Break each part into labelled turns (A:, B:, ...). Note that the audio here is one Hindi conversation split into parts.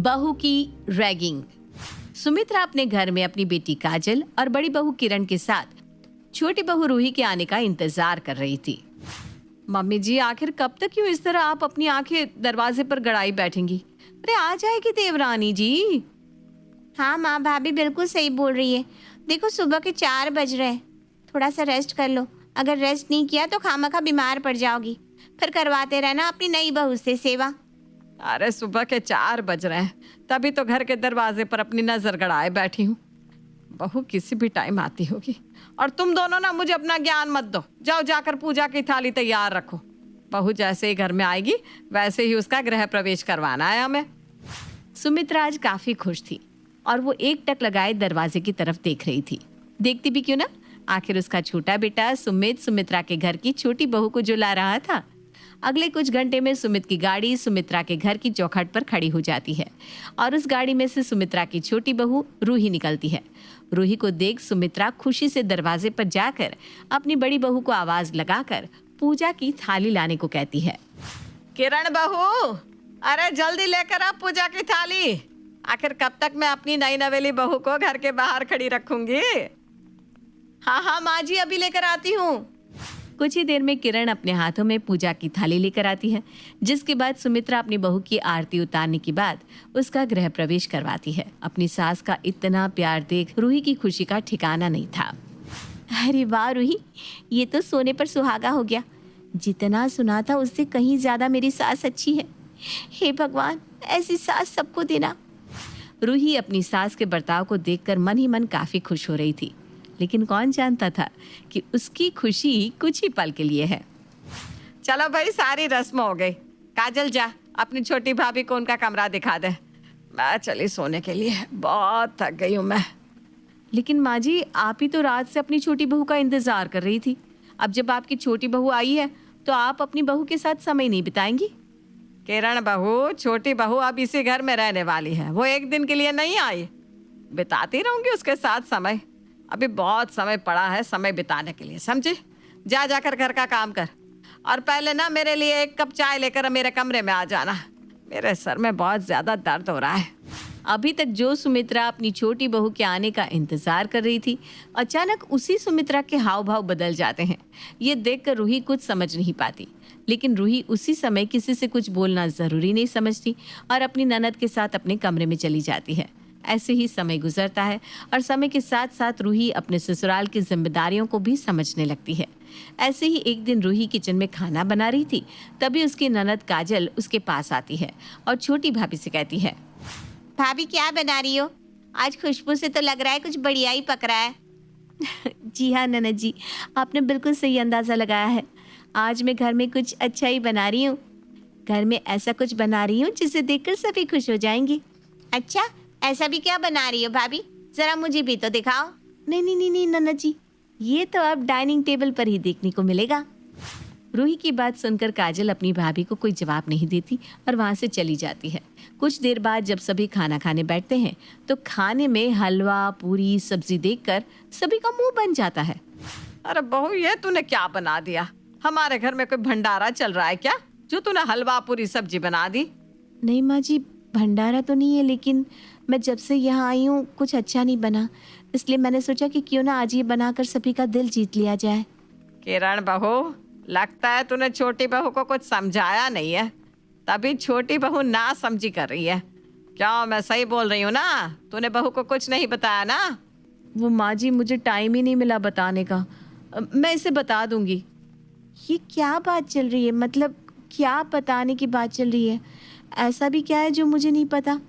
A: बहू की रैगिंग। सुमित्रा अपने घर में अपनी बेटी काजल और बड़ी बहू किरण के साथ छोटी बहू रूही के आने का इंतजार कर रही थी। मम्मी जी, आखिर कब तक यूं इस तरह आप अपनी आंखें दरवाजे पर गड़ाई बैठेंगी? अरे आ जाएगी देवरानी जी।
B: हाँ माँ, भाभी बिल्कुल सही बोल रही है। देखो सुबह के 4 बज रहे हैं, थोड़ा सा रेस्ट कर लो। अगर रेस्ट नहीं किया तो खामखा बीमार पड़ जाओगी। फिर करवाते रहना अपनी नई बहू से सेवा।
A: अरे सुबह के 4 बज रहे हैं, तभी तो घर के दरवाजे पर अपनी नजर गड़ाए बैठी हूँ। बहू किसी भी टाइम आती होगी। और तुम दोनों ना मुझे अपना ज्ञान मत दो। जाओ जाकर पूजा की थाली तैयार रखो। बहू जैसे ही घर में आएगी वैसे ही उसका गृह प्रवेश करवाना है हमें। सुमित्रा आज काफी खुश थी और वो एक टक लगाए दरवाजे की तरफ देख रही थी। देखती भी क्यों ना, आखिर उसका छोटा बेटा सुमित सुमित्रा के घर की छोटी बहू को जो ला रहा था। अगले कुछ घंटे में सुमित की गाड़ी सुमित्रा के घर की चौखट पर खड़ी हो जाती है और उस गाड़ी में से सुमित्रा की छोटी बहू रूही निकलती है। रूही को देख सुमित्रा खुशी से दरवाजे पर जाकर अपनी बड़ी बहू को आवाज लगाकर पूजा की थाली लाने को कहती है। किरण बहू, अरे जल्दी लेकर आ पूजा की थाली। आखिर कब तक मैं अपनी नई नवेली बहू को घर के बाहर खड़ी रखूंगी? हाँ हाँ माँ जी, अभी लेकर आती हूँ। कुछ ही देर में किरण अपने हाथों में पूजा की थाली लेकर आती है, जिसके बाद सुमित्रा अपनी बहू की आरती उतारने के बाद उसका गृह प्रवेश करवाती है। अपनी सास का इतना प्यार देख रूही की खुशी का ठिकाना नहीं था।
B: अरे वाह रूही, ये तो सोने पर सुहागा हो गया। जितना सुना था उससे कहीं ज्यादा मेरी सास अच्छी है। हे भगवान, ऐसी सास सबको देना।
A: रूही अपनी सास के बर्ताव को देखकर मन ही मन काफी खुश हो रही थी, लेकिन कौन जानता था कि उसकी खुशी कुछ ही पल के लिए है। चलो भाई, सारी रस्म हो गई। काजल जा अपनी छोटी भाभी को उनका कमरा दिखा दे। मैं चली सोने के लिए, बहुत थक गई हूँ मैं। लेकिन माँ जी, आप ही तो रात से अपनी छोटी बहू का इंतजार कर रही थी। अब जब आपकी छोटी बहू आई है तो आप अपनी बहू के साथ समय नहीं बिताएंगी? किरण बहू, छोटी बहू अब इसी घर में रहने वाली है। वो एक दिन के लिए नहीं आई। बिताती रहूंगी उसके साथ समय। अभी बहुत समय पड़ा है समय बिताने के लिए, समझी? जा जाकर घर का काम कर और पहले ना मेरे लिए 1 कप चाय लेकर मेरे कमरे में आ जाना। मेरे सर में बहुत ज्यादा दर्द हो रहा है। अभी तक जो सुमित्रा अपनी छोटी बहू के आने का इंतजार कर रही थी, अचानक उसी सुमित्रा के हाव भाव बदल जाते हैं। ये देखकर रूही कुछ समझ नहीं पाती, लेकिन रूही उसी समय किसी से कुछ बोलना जरूरी नहीं समझती और अपनी ननद के साथ अपने कमरे में चली जाती है। ऐसे ही समय गुजरता है और समय के साथ साथ रूही अपने ससुराल की जिम्मेदारियों को भी समझने लगती है। ऐसे ही एक दिन रूही किचन में खाना बना रही थी, तभी उसकी ननद काजल उसके पास आती है और छोटी भाभी से कहती है,
B: भाभी क्या बना रही हो? आज खुशबू से तो लग रहा है कुछ बढ़िया ही पक रहा है।
A: जी हाँ ननद जी, आपने बिल्कुल सही अंदाज़ा लगाया है। आज मैं घर में कुछ अच्छा ही बना रही हूँ। घर में ऐसा कुछ बना रही हूँ जिसे देखकर सभी खुश हो जाएंगी।
B: अच्छा, ऐसा भी क्या बना रही हो भाभी? जरा मुझे भी तो दिखाओ।
A: नहीं नहीं नहीं नहीं ननद जी, ये तो अब डाइनिंग टेबल पर ही देखने को मिलेगा। रूही की बात सुनकर काजल अपनी भाभी को कोई जवाब नहीं देती और वहाँ से चली जाती है। कुछ देर बाद जब सभी खाना खाने बैठते हैं तो खाने में हलवा, पूरी, सब्जी देखकर सभी का मुंह बन जाता है। अरे बहू, ये तूने क्या बना दिया? हमारे घर में कोई भंडारा चल रहा है क्या जो तूने हलवा पूरी सब्जी बना दी? नहीं माँ जी, भंडारा तो नहीं है, लेकिन मैं जब से यहाँ आई हूँ कुछ अच्छा नहीं बना, इसलिए मैंने सोचा कि क्यों ना आज ये बनाकर सभी का दिल जीत लिया जाए। किरण बहू, लगता है तूने छोटी बहू को कुछ समझाया नहीं है, तभी छोटी बहू ना समझी कर रही है। क्या मैं सही बोल रही हूँ ना? तूने बहू को कुछ नहीं बताया ना? वो माँ जी, मुझे टाइम ही नहीं मिला बताने का। मैं इसे बता दूंगी।
B: ये क्या बात चल रही है? मतलब क्या बताने की बात चल रही है? ऐसा भी क्या है जो मुझे नहीं पता?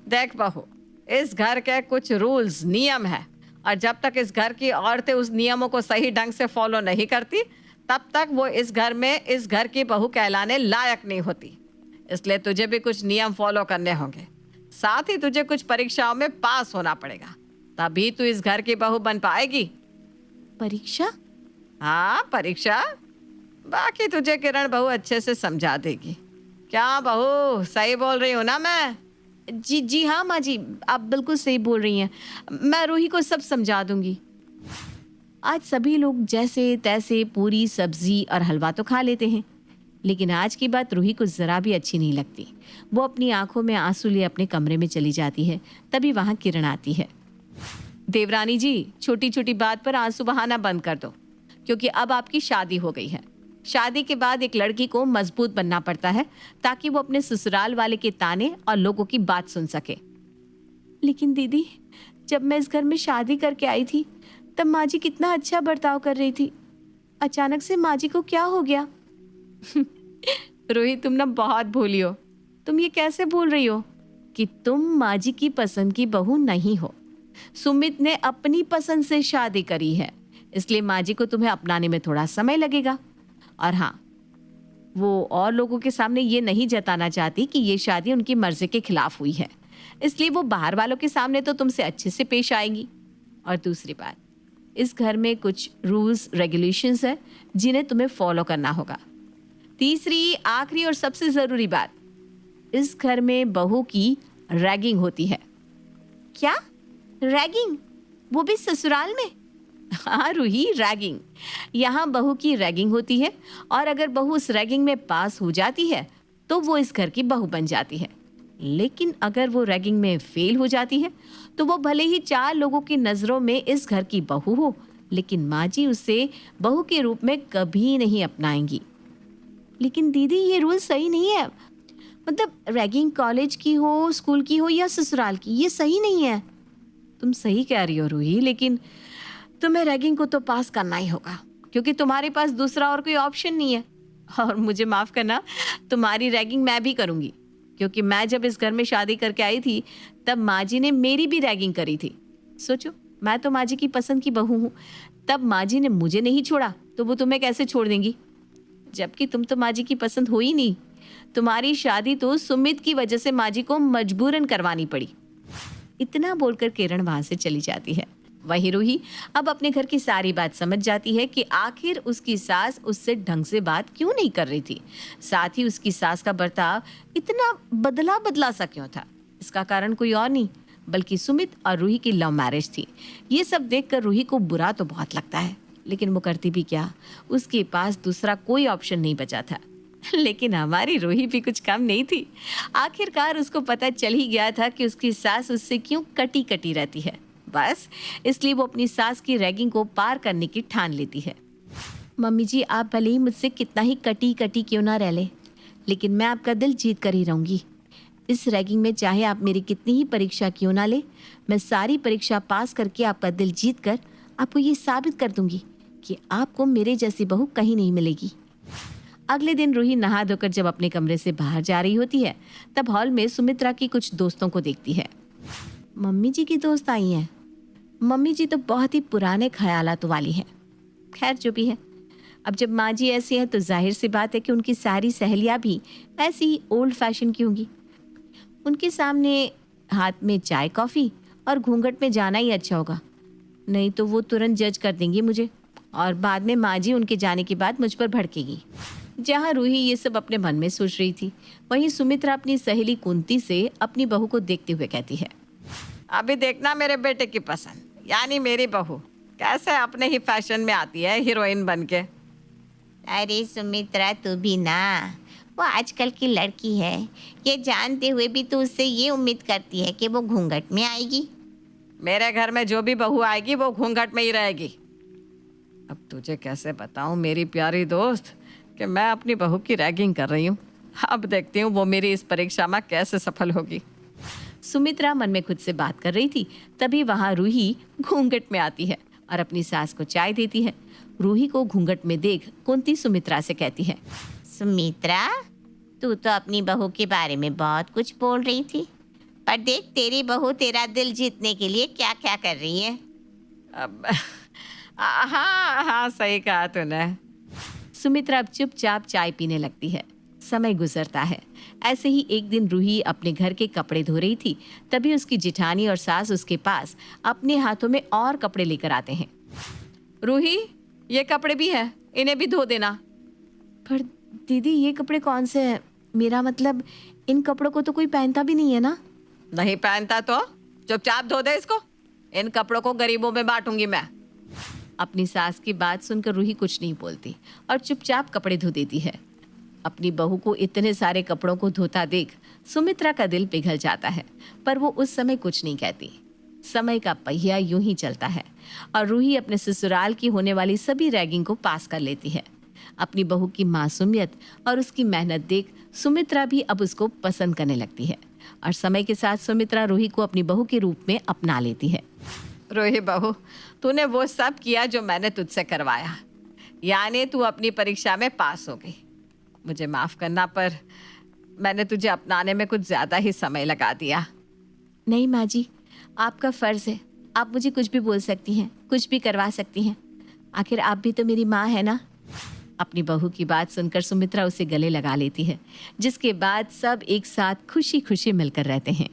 A: देख बहू, इस घर के कुछ रूल्स, नियम है और जब तक इस घर की औरतें उस नियमों को सही ढंग से फॉलो नहीं करती तब तक वो इस घर में इस घर की बहू कहलाने लायक नहीं होती। इसलिए तुझे भी कुछ नियम फॉलो करने होंगे। साथ ही तुझे कुछ परीक्षाओं में पास होना पड़ेगा, तभी तू इस घर की बहू बन पाएगी।
B: परीक्षा?
A: हाँ, परीक्षा। बाकी तुझे किरण बहू अच्छे से समझा देगी। क्या बहू, सही बोल रही हूँ ना मैं? जी हाँ माँ जी, आप बिल्कुल सही बोल रही हैं। मैं रूही को सब समझा दूंगी। आज सभी लोग जैसे तैसे पूरी, सब्जी और हलवा तो खा लेते हैं, लेकिन आज की बात रूही को जरा भी अच्छी नहीं लगती। वो अपनी आंखों में आंसू लिए अपने कमरे में चली जाती है। तभी वहां किरण आती है। देवरानी जी, छोटी छोटी बात पर आंसू बहाना बंद कर दो, क्योंकि अब आपकी शादी हो गई है। शादी के बाद एक लड़की को मजबूत बनना पड़ता है ताकि वो अपने ससुराल वाले के ताने और लोगों की बात सुन सके। लेकिन दीदी, जब मैं इस घर में शादी करके आई थी तब माँ जी कितना अच्छा बर्ताव कर रही थी। अचानक से माँ जी को क्या हो गया? रोहित, तुम ना बहुत भोली हो। तुम ये कैसे बोल रही हो कि तुम माँ जी की पसंद की बहू नहीं हो? सुमित ने अपनी पसंद से शादी करी है, इसलिए माँ जी को तुम्हें अपनाने में थोड़ा समय लगेगा। और हाँ, वो और लोगों के सामने ये नहीं जताना चाहती कि ये शादी उनकी मर्जी के खिलाफ हुई है, इसलिए वो बाहर वालों के सामने तो तुमसे अच्छे से पेश आएंगी। और दूसरी बात, इस घर में कुछ रूल्स रेगुलेशंस है जिन्हें तुम्हें फॉलो करना होगा। तीसरी, आखिरी और सबसे जरूरी बात, इस घर में बहू की रैगिंग होती है।
B: क्या? रैगिंग? वो भी ससुराल में?
A: हाँ रूही, रैगिंग। यहाँ बहू की रैगिंग होती है, और अगर बहू उस रैगिंग में पास हो जाती है तो वो इस घर की बहू बन जाती है। लेकिन अगर वो रैगिंग में फेल हो जाती है तो वो भले ही 4 लोगों की नज़रों में इस घर की बहू हो, लेकिन माँ जी उसे बहू के रूप में कभी नहीं अपनाएंगी। लेकिन दीदी, ये रूल सही नहीं है। मतलब रैगिंग कॉलेज की हो, स्कूल की हो या ससुराल की, ये सही नहीं है। तुम सही कह रही हो रूही, लेकिन तुम्हें रैगिंग को तो पास करना ही होगा, क्योंकि तुम्हारे पास दूसरा और कोई ऑप्शन नहीं है। और मुझे माफ़ करना, तुम्हारी रैगिंग मैं भी करूँगी, क्योंकि मैं जब इस घर में शादी करके आई थी तब माँ जी ने मेरी भी रैगिंग करी थी। सोचो, मैं तो माँ जी की पसंद की बहू हूँ, तब माँ जी ने मुझे नहीं छोड़ा तो वो तुम्हें कैसे छोड़ देंगी? जबकि तुम तो माँ जी की पसंद हो ही नहीं। तुम्हारी शादी तो सुमित की वजह से माँ जी को मजबूरन करवानी पड़ी। इतना बोलकर किरण वहां से चली जाती है। वहीं रूही अब अपने घर की सारी बात समझ जाती है कि आखिर उसकी सास उससे ढंग से बात क्यों नहीं कर रही थी। साथ ही उसकी सास का बर्ताव इतना बदला बदला सा क्यों था। इसका कारण कोई और नहीं बल्कि सुमित और रूही की लव मैरिज थी। ये सब देखकर रूही को बुरा तो बहुत लगता है, लेकिन वो करती भी क्या, उसके पास दूसरा कोई ऑप्शन नहीं बचा था। लेकिन हमारी रूही भी कुछ कम नहीं थी। आखिरकार उसको पता चल ही गया था कि उसकी सास उससे क्यों कटी कटी रहती है। बस इसलिए वो अपनी सास की रैगिंग को पार करने की ठान लेती है। मम्मी जी, आप भले ही मुझसे कितना ही कटी कटी क्यों ना रह ले, लेकिन मैं आपका दिल जीत कर ही रहूंगी। इस रैगिंग में चाहे आप मेरी कितनी ही परीक्षा क्यों ना ले, मैं सारी परीक्षा पास करके आपका दिल जीत कर आपको ये साबित कर दूंगी कि आपको मेरे जैसी बहू कहीं नहीं मिलेगी। अगले दिन रूही नहा धोकर जब अपने कमरे से बाहर जा रही होती है तब हॉल में सुमित्रा की कुछ दोस्तों को देखती है। मम्मी जी की दोस्त आई हैं। मम्मी जी तो बहुत ही पुराने ख्यालात वाली हैं। खैर जो भी है, अब जब माँ जी ऐसी हैं तो जाहिर सी बात है कि उनकी सारी सहेलियाँ भी ऐसी ही ओल्ड फैशन की होंगी। उनके सामने हाथ में चाय कॉफ़ी और घूंघट में जाना ही अच्छा होगा, नहीं तो वो तुरंत जज कर देंगी मुझे, और बाद में माँ जी उनके जाने के बाद मुझ पर भड़केगी। जहाँ रूही ये सब अपने मन में सोच रही थी, वहीं सुमित्रा अपनी सहेली कुंती से अपनी बहू को देखते हुए कहती है, अभी देखना मेरे बेटे की पसंद, यानी मेरी बहू कैसे अपने ही फैशन में आती है हीरोइन बन के।
B: अरे सुमित्रा, तू भी ना, वो आजकल की लड़की है, ये जानते हुए भी तू उससे ये उम्मीद करती है कि वो घूंघट में आएगी।
A: मेरे घर में जो भी बहू आएगी वो घूंघट में ही रहेगी। अब तुझे कैसे बताऊं मेरी प्यारी दोस्त कि मैं अपनी बहू की रैगिंग कर रही हूँ। अब देखती हूँ वो मेरी इस परीक्षा में कैसे सफल होगी। सुमित्रा मन में खुद से बात कर रही थी, तभी वहाँ रूही घूंघट में आती है और अपनी सास को चाय देती है। रूही को घूंघट में देख कुंती सुमित्रा से कहती है,
B: सुमित्रा, तू तो अपनी बहू के बारे में बहुत कुछ बोल रही थी, पर देख तेरी बहू तेरा दिल जीतने के लिए क्या क्या कर रही है।
A: अब हाँ हाँ, सही कहा तूने। सुमित्रा अब चुपचाप चाय पीने लगती है। समय गुजरता है। ऐसे ही एक दिन रूही अपने घर के कपड़े धो रही थी, तभी उसकी जिठानी और सास उसके पास अपने हाथों में और कपड़े लेकर आते हैं। रूही, ये कपड़े भी हैं, इन्हें भी धो देना। पर दीदी, ये कपड़े कौन से हैं? मेरा मतलब, इन कपड़ों को तो कोई पहनता भी नहीं है ना। नहीं पहनता तो चुपचाप धो दे इसको। इन कपड़ों को गरीबों में बांटूंगी मैं। अपनी सास की बात सुनकर रूही कुछ नहीं बोलती और चुपचाप कपड़े धो देती है। अपनी बहू को इतने सारे कपड़ों को धोता देख सुमित्रा का दिल पिघल जाता है, पर वो उस समय कुछ नहीं कहती। समय का पहिया यूं ही चलता है और रूही अपने ससुराल की होने वाली सभी रैगिंग को पास कर लेती है। अपनी बहू की मासूमियत और उसकी मेहनत देख सुमित्रा भी अब उसको पसंद करने लगती है और समय के साथ सुमित्रा रूही को अपनी बहू के रूप में अपना लेती है। रूही बहू, तूने वो सब किया जो मैंने तुझसे करवाया, यानी तू अपनी परीक्षा में पास हो गई। मुझे माफ़ करना, पर मैंने तुझे अपनाने में कुछ ज़्यादा ही समय लगा दिया।
B: नहीं माँ जी, आपका फ़र्ज़ है, आप मुझे कुछ भी बोल सकती हैं, कुछ भी करवा सकती हैं। आखिर आप भी तो मेरी माँ है ना।
A: अपनी बहू की बात सुनकर सुमित्रा उसे गले लगा लेती है, जिसके बाद सब एक साथ खुशी खुशी मिलकर रहते हैं।